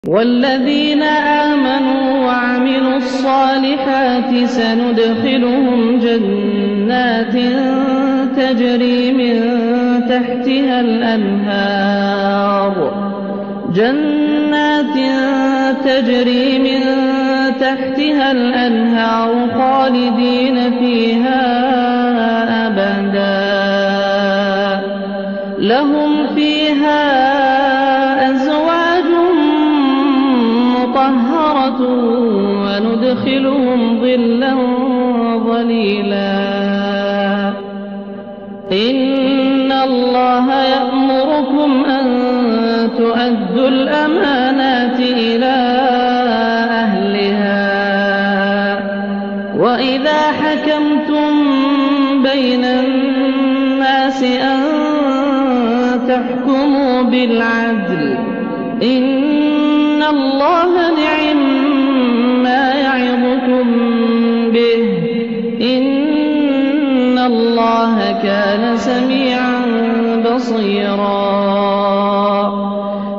والذين آمنوا وعملوا الصالحات سندخلهم جنات تجري من تحتها الأنهار خالدين فيها أبدا لهم فيها أزواج مطهرة وندخلهم ظلا ظليلا إن الله يأمركم أن تؤدوا الأمانات إلى أهلها وإذا حكمتم بين الناس أن تحكموا بالعدل إن الله نعما يعظكم به إن الله كان سميعا بصيرا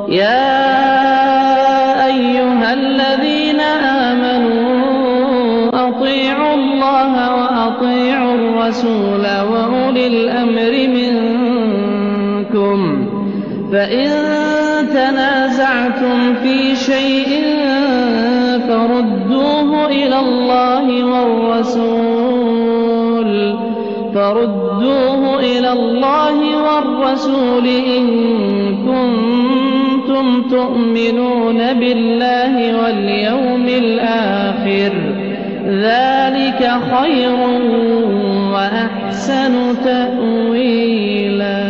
يا أيها الذين آمنوا أطيعوا الله وأطيعوا الرسول وأولي الأمر منكم فإن تنازعتم في شيء فردوه إلى الله والرسول إن كنتم تؤمنون بالله واليوم الآخر ذلك خير وأحسن تأويلا.